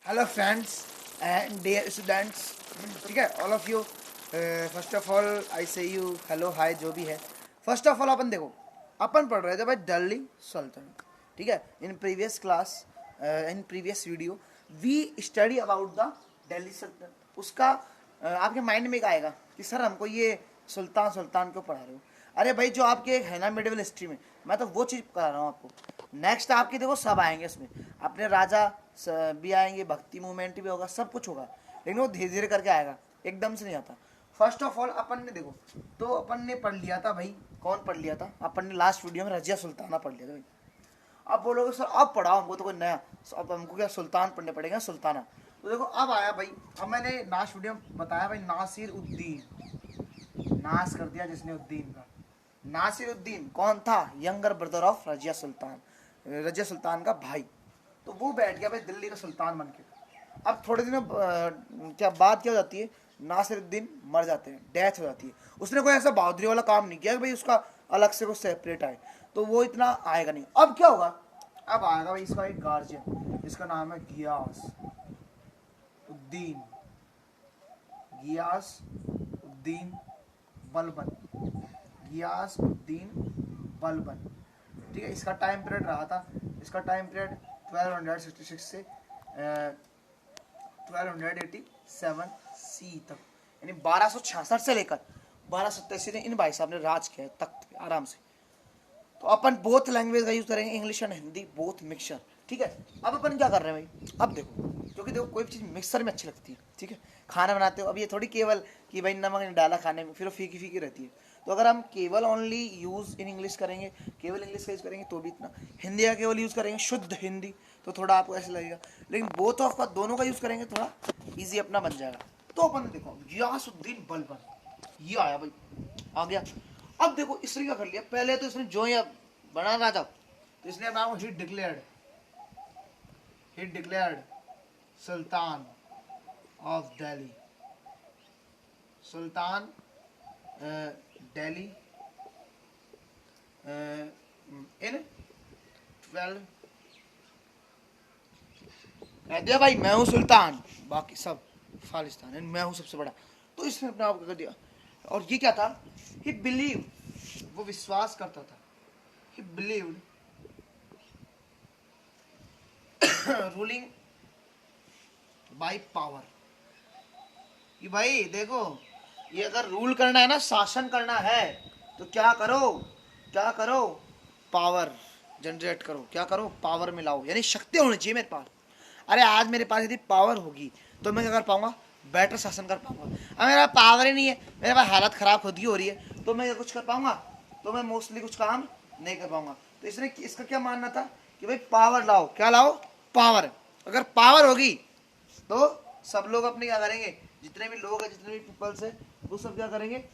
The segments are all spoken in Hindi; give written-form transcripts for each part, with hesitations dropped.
Hello friends and dear students, ठीक है, all of you. First of all I say you hello hi जो भी है। फर्स्ट ऑफ ऑल अपन देखो, अपन पढ़ रहे थे भाई दिल्ली सल्तनत, ठीक है। In previous class, in previous video we study about the Delhi Sultanat. उसका आपके माइंड में एक आएगा कि सर हमको ये सुल्तान सुल्तान क्यों पढ़ा रहे हो। अरे भाई जो आपके है ना मिडिवल हिस्ट्री में, मैं तो वो चीज़ करा रहा हूँ आपको। नेक्स्ट आपके देखो सब आएंगे उसमें, अपने राजा भी आएंगे, भक्ति मूवमेंट भी होगा, सब कुछ होगा, लेकिन वो धीरे धीरे करके आएगा, एकदम से नहीं आता। फर्स्ट ऑफ ऑल अपन ने देखो, तो अपन ने पढ़ लिया था भाई, कौन पढ़ लिया था अपन ने लास्ट वीडियो में, रजिया सुल्ताना पढ़ लिया था भाई। अब बोलोगे सर अब पढ़ाओ हमको तो कोई नया, अब हमको क्या सुल्तान पढ़ने पड़ेगा, सुल्ताना। तो देखो अब आया भाई, अब मैंने लास्ट वीडियो में बताया भाई नासिर उद्दीन, नाश कर दिया जिसने उद्दीन का। नासिर उद्दीन कौन था? Younger brother of Razia Sultan, Razia Sultan का भाई। तो वो बैठ गया भाई दिल्ली का सुल्तान बन के। अब थोड़े दिनों क्या बात क्या हो जाती है, नासिरुद्दीन मर जाते हैं, डेथ हो जाती है। उसने कोई ऐसा बहादुरी वाला काम नहीं किया कि भाई उसका अलग से कुछ सेपरेट आए, तो वो इतना आएगा नहीं। अब क्या होगा, अब आएगा भाई इसका एक गार्जियन, जिसका नाम है Geass Uddin, Geass Uddin Balban, Geass Uddin Balban, ठीक है। इसका टाइम पीरियड रहा था, इसका टाइम पीरियड 1266 से 1287 सी तक, यानी 1266 से लेकर 1287 तक इन भाई साहब ने राज किया है तख्त पे आराम से। तो अपन बोथ लैंग्वेज का यूज करेंगे, English and Hindi, both mixture, ठीक है। अब अपन क्या कर रहे हैं भाई, अब देखो, क्योंकि देखो कोई भी चीज़ मिक्सर में अच्छी लगती है, ठीक है। खाना बनाते हो, अब ये थोड़ी केवल कि भाई नमक नहीं डाला खाने में, फिर वो फीकी फीकी रहती है। तो अगर हम केवल ओनली यूज़ इन इंग्लिश करेंगे, केवल इंग्लिश का यूज़ करेंगे तो भी इतना, हिंदी का केवल यूज़ करेंगे शुद्ध हिंदी, तो थोड़ा आपको ऐसा लगेगा। लेकिन बोथ ऑफ का दोनों का यूज़ करेंगे थोड़ा ईजी अपना बन जाएगा। तो अपन देखो गियासुद्दीन बलबन, ये आया भाई, आ गया। अब देखो इसने क्या कर लिया, पहले तो इसने जो ये बना राजा, तो इसने अपना ही declared sultan of Delhi, sultan Delhi in 12 कह दिया भाई मैं हूँ सुल्तान, बाकी सब खालिस्तान, मैं हूँ सबसे बड़ा। तो इसने अपने आप को कर दिया। और ये क्या था, ही बिलीव, वो विश्वास करता था, ही बिलीव्ड रूलिंग बाय पावर, कि भाई देखो ये अगर रूल करना है ना, शासन करना है, तो क्या करो, क्या करो, पावर जनरेट करो, क्या करो, पावर मिलाओ, यानी शक्ति होनी चाहिए मेरे पास। अरे आज मेरे पास यदि पावर होगी तो मैं क्या कर पाऊंगा, बेटर शासन कर पाऊंगा। अब मेरा पावर ही नहीं है, मेरे पास हालत खराब खुद ही हो रही है, तो मैं कुछ कर पाऊंगा, तो मैं मोस्टली कुछ काम नहीं कर पाऊंगा। तो इसने इसका क्या मानना था कि भाई पावर लाओ, क्या लाओ, पावर। अगर पावर होगी तो सब लोग अपने क्या करेंगे, जितने भी लोग हैं, जितने भी पीपल्स है, वो सब क्या करेंगे।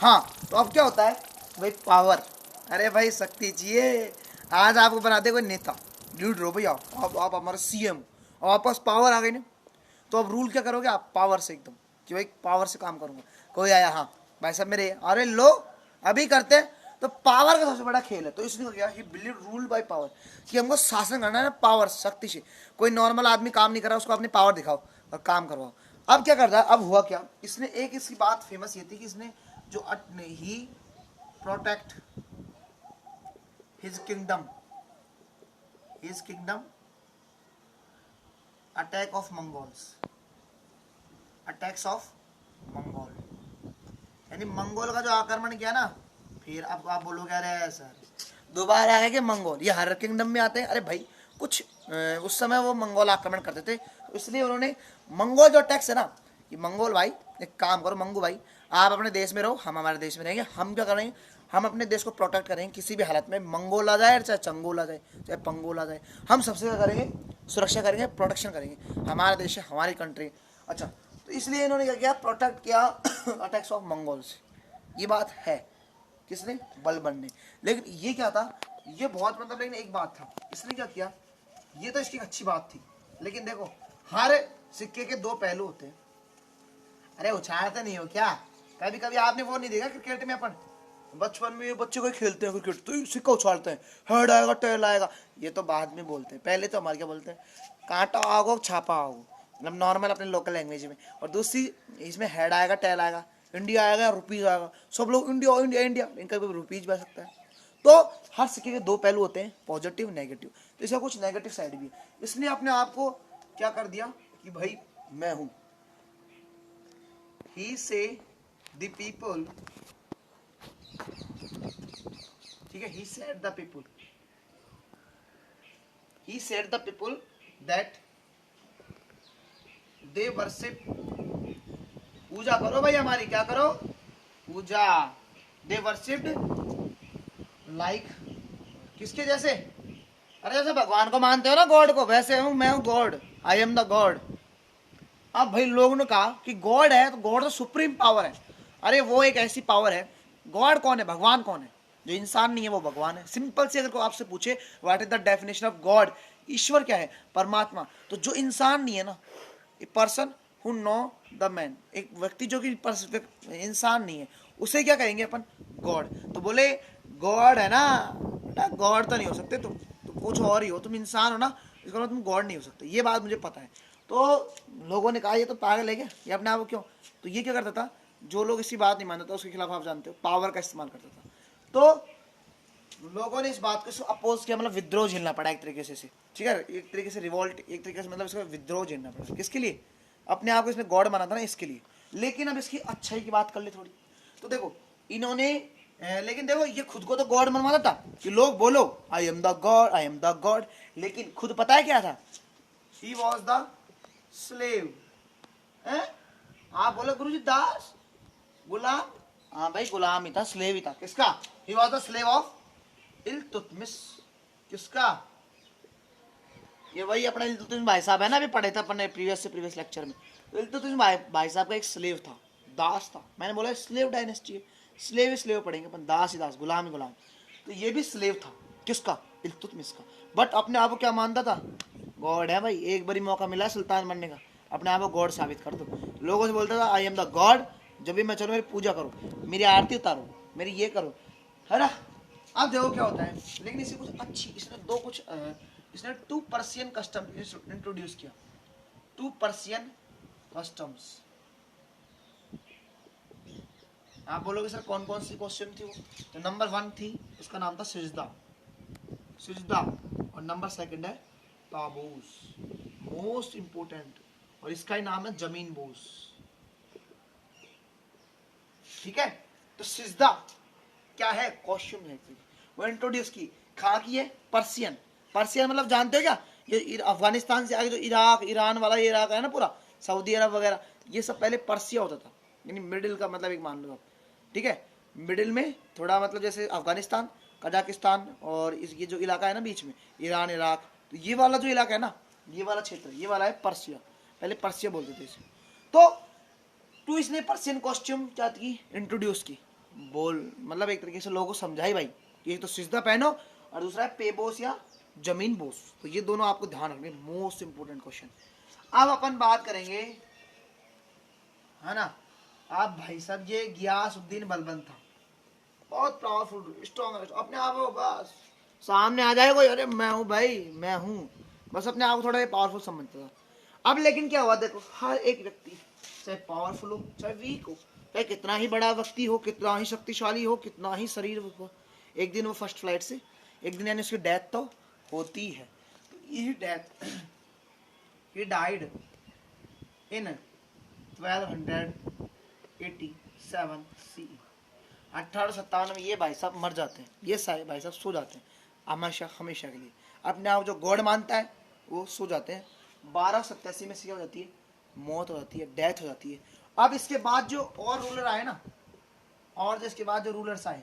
हाँ, तो अब क्या होता है भाई, पावर। अरे भाई शक्ति चाहिए, आज आपको बनाते कोई नेता, लीड रहो भैया, आप हमारे सीएम, और आपके पास पावर आ गई ना, तो अब रूल क्या करोगे आप, पावर से एकदम, कि भाई पावर से काम करूंगा। कोई आया, हाँ भाई साहब मेरे, अरे लो अभी करते हैं। तो पावर का सबसे बड़ा खेल है, तो इसने क्या, ही बिलीव रूल बाय पावर, कि हमको शासन करना है ना पावर, शक्ति से। कोई नॉर्मल आदमी काम नहीं कर रहा, उसको अपनी पावर दिखाओ और काम करवाओ। अब क्या करता है, अब हुआ क्या, इसने एक, इसकी बात फेमस ये थी कि इसने जो he protect his kingdom, attack of Mongols, attacks of Mongol, यानी मंगोल का जो आक्रमण किया ना। फिर अब आप बोलोगे अरे सर दोबारा है कि मंगोल ये हर किंगडम में आते हैं। अरे भाई कुछ उस समय वो मंगोल आक्रमण करते थे, तो इसलिए उन्होंने मंगोल जो अटैक्स है ना, कि मंगोल भाई एक काम करो, मंगू भाई आप अपने देश में रहो, हम हमारे देश में रहेंगे। हम क्या करेंगे, हम अपने देश को प्रोटेक्ट करेंगे, किसी भी हालत में मंगोल आ जाए, चाहे चंगोल आ जाए, चाहे पंगोल आ जाए, हम सबसे क्या करेंगे, सुरक्षा करेंगे, प्रोटेक्शन करेंगे, हमारा देश है, हमारी कंट्री। अच्छा, तो इसलिए इन्होंने क्या किया, प्रोटेक्ट किया अटैक्स ऑफ मंगोल से। ये बात है किसने, बलबन ने। लेकिन ये क्या था, ये बहुत मतलब, लेकिन एक बात था, इसने क्या किया, ये तो इसकी अच्छी बात थी, लेकिन देखो हर सिक्के के दो पहलू होते हैं। अरे उछालते नहीं हो क्या, कभी कभी आपने वो नहीं देखा क्रिकेट में अपन बचपन में ये बच्चे कोई खेलते हैं क्रिकेट तो सिक्का उछालते हैं, हेड आएगा टेल आएगा, ये तो बाद में बोलते हैं। पहले तो हमारे क्या बोलते हैं, कांटा आओ छापा आओ, मतलब नॉर्मल अपने लोकल लैंग्वेज में। और दूसरी इसमें हेड आएगा टेल आएगा, इंडिया आएगा रुपीज आएगा, सब लोग इंडिया इंडिया इंडिया, इनका भी रुपीज बह सकता है। तो हर सिक्के के दो पहलू होते हैं, पॉजिटिव नेगेटिव, तो इसका कुछ नेगेटिव साइड भी है। इसने अपने आप को क्या कर दिया कि भाई मैं हूं। ही से द पीपल, ठीक है, he said the people that they worship, पूजा करो भाई हमारी, क्या करो, पूजा। they worshipped like, किसके जैसे, अरे जैसे भगवान को मानते हो ना, गॉड को, वैसे हूं मैं, हूं God, I am the God. अब भाई लोगों ने कहा कि गॉड है तो गॉड तो सुप्रीम पावर है। अरे वो एक ऐसी पावर है, गॉड कौन है, भगवान कौन है, जो इंसान नहीं है वो भगवान है। सिंपल से अगर कोई आपसे पूछे what is the definition of God, ईश्वर क्या है, परमात्मा, तो जो इंसान नहीं है ना, a person who know the man, एक व्यक्ति जो कि इंसान नहीं है, उसे क्या कहेंगे अपन, गॉड। तो बोले गॉड है ना बेटा, गॉड तो नहीं हो सकते तुम, तो कुछ और ही हो, तुम इंसान हो ना, इसका मतलब तुम गॉड नहीं हो सकते। ये बात मुझे पता है। तो लोगों ने कहा ये तो पागल है क्या, ये अपने आप को क्यों, तो ये क्या करता था, जो लोग इसी बात नहीं मानते था उसके खिलाफ, आप जानते हो, पावर का इस्तेमाल करता था। तो लोगों ने इस बात को अपोज किया, मतलब विद्रोह झेलना पड़ा एक तरीके से, ठीक है, एक तरीके से रिवोल्ट, एक तरीके से मतलब इसका विद्रोह झेलना पड़ा। किसके लिए, अपने आप को इसने गॉड माना था ना, इसके लिए। लेकिन अब इसकी अच्छाई की बात कर ले थोड़ी, तो देखो इन्होंने लेकिन देखो ये खुद को तो गॉड मनवाता था कि लोग बोलो I am the God, I am the God, लेकिन खुद पता है क्या था, ही वॉज द स्लेव। आप बोलो गुरुजी दास, गुलाम, हाँ भाई गुलाम ही था, स्लेव ही था। किसका, he was the slave of Iltutmish. किसका, ये वही अपना इल्तुतमिश भाई साहब है ना, अभी पढ़े थे अपने प्रीवियस लेक्चर में। इल्तुतमिश भाई साहब का एक स्लेव था, दास था। मैंने बोला स्लेव डायनेस्टी है, स्लेव पढ़ेंगे अपन, दास ही दास, गुलाम ही गुलाम। तो ये भी स्लेव था, किसका, इल्तुतमिश का। बट अपने आप को क्या मानता था, गॉड है भाई, एक बारी मौका मिला है सुल्तान बनने का, अपने आप को गॉड साबित कर दो। लोगों से बोलता था आई एम द गॉड, जब भी मैं चलो मेरी पूजा करो, मेरी आरती उतारो, मेरी ये करो, है ना। अब देखो क्या होता है, लेकिन इसे कुछ अच्छी, इसने 2 पर्शियन कस्टम इंट्रोड्यूस किया, 2 पर्शियन कस्टम्स। आप बोलोगे सर कौन कौन सी क्वेश्चन थी वो, तो नंबर 1 थी, उसका नाम था सिजदा, और नंबर 2 है ताबूस, मोस्ट इंपोर्टेंट, और इसका ही नाम है जमीन बोस, ठीक है। तो सिजदा क्या है, कॉस्ट्यूम है, वो इंट्रोड्यूस की, कहाँ की है, पर्शियन मतलब जानते हो क्या, ये अफगानिस्तान से आगे जो इराक ईरान वाला ये इराक है ना पूरा, सऊदी अरब वगैरह, ये सब पहले पर्सिया होता था, यानी मिडिल का मतलब एक मान लो आप, ठीक है, मिडिल में थोड़ा मतलब जैसे अफगानिस्तान, कजाकिस्तान, और ये जो इलाका है ना बीच में, ईरान इराक, तो ये वाला जो इलाका है ना, ये वाला क्षेत्र, ये वाला है पर्सिया, पहले पर्सिया बोलते थे इसे। तो इसने पर्शियन कॉस्ट्यूम क्या की, इंट्रोड्यूस की, बोल मतलब एक तरीके से लोगों को समझाई भाई, एक तो सिजदा पहनो और दूसरा है पेबोस या जमीन बोस, तो ये दोनों आपको ध्यान रखने, मोस्ट इंपोर्टेंट क्वेश्चन। अब अपन बात करेंगे, है ना, आप भाई साहब ये गियासुद्दीन बलबन था, बहुत पावरफुल स्ट्रॉन्ग, अपने आप को बस सामने आ जाए कोई, अरे मैं हूँ भाई, मैं हूँ, बस अपने आप को थोड़ा पावरफुल समझता था। अब लेकिन क्या हुआ, देखो हर एक व्यक्ति चाहे पावरफुल हो चाहे वीक हो, चाहे कितना ही बड़ा व्यक्ति हो, कितना ही शक्तिशाली हो, कितना ही शरीर हो, एक दिन वो फर्स्ट फ्लाइट से, एक दिन यानी उसकी डेथ तो होती है। ये death, he died in 1287 CE, 1857 में ये भाई साहब मर जाते हैं, ये सारे भाई साहब सो जाते हैं हमेशा के लिए। अपने आप जो गॉड मानता है वो सो जाते हैं। 1287 में क्या हो जाती है, मौत हो जाती है, डेथ हो जाती है। अब इसके बाद जो और रूलर आए ना, और जो इसके बाद जो रूलर्स आए,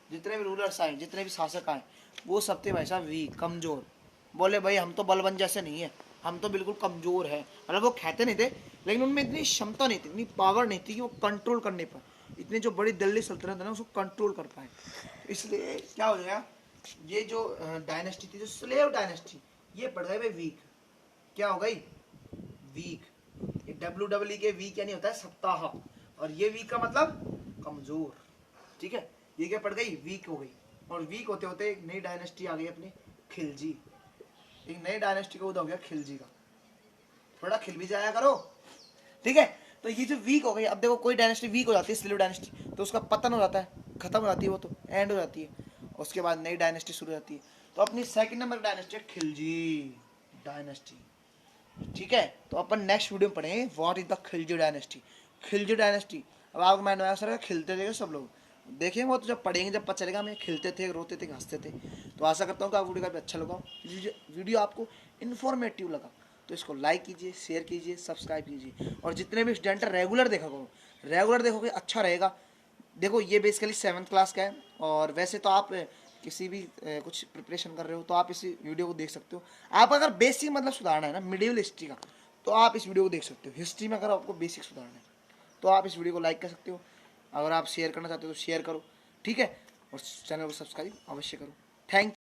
जितने भी रूलर्स आए, जितने भी शासक आए, वो सब थे भाई साहब वीक, कमजोर। बोले भाई हम तो बलबन जैसे नहीं है, हम तो बिल्कुल कमजोर है, मतलब वो कहते नहीं थे, लेकिन उनमें इतनी क्षमता नहीं थी, इतनी पावर नहीं थी कि वो कंट्रोल करने पर, इतनी जो बड़ी दिल्ली सल्तनत है ना उसको कंट्रोल कर पाए। इसलिए क्या हो गया, ये जो डायनेस्टी थी, जो स्लेव डायनेस्टी, ये पड़ गई भाई वीक। क्या हो गई, वीक। WWE के वीक यानी होता है सप्ताह, और ये वीक का मतलब कमजोर, ठीक है, ये क्या पड़ गई, वीक हो गई। और वीक होते होते एक नई डायनेस्टी आ गई अपनी, खिलजी। एक नई डायनेस्टी को हो गया खिलजी का। थोड़ा खिल भी जाया करो, ठीक है। तो ये जो वीक हो गई, अब देखो कोई डायनेस्टी वीक हो जाती है, सेल्यूसिड डायनेस्टी, तो उसका पतन हो जाता है, खत्म हो जाती है, वो तो एंड हो जाती है। उसके बाद नई डायनेस्टी शुरू हो जाती है। तो अपनी सेकंड नंबर डायनेस्टी है खिलजी डायनेस्टी, ठीक है। तो अपन नेक्स्ट वीडियो में पढ़ेंगे what is the Khilji dynasty. Khilji dynasty, अब आपको मैंने आंसर खिलते थे सब लोग, देखेंगे वो तो जब पढ़ेंगे, जब पता चलेगा हमें खिलते थे, रोते थे, हंसते थे। तो आशा करता हूँ कि आपको वीडियो काफी अच्छा लगा, वीडियो आपको इन्फॉर्मेटिव लगा, तो इसको लाइक कीजिए, शेयर कीजिए, सब्सक्राइब कीजिए। और जितने भी स्टूडेंट रेगुलर देखा करो, रेगुलर देखोगे अच्छा रहेगा। देखो ये बेसिकली 7th क्लास का है, और वैसे तो आप किसी भी कुछ प्रिपरेशन कर रहे हो तो आप इस वीडियो को देख सकते हो। आप अगर बेसिक मतलब सुधारना है ना मिडिवल हिस्ट्री का, तो आप इस वीडियो को देख सकते हो। हिस्ट्री में अगर आपको बेसिक सुधारना है तो आप इस वीडियो को लाइक कर सकते हो। अगर आप शेयर करना चाहते हो तो शेयर करो, ठीक है। और चैनल को सब्सक्राइब अवश्य करो। थैंक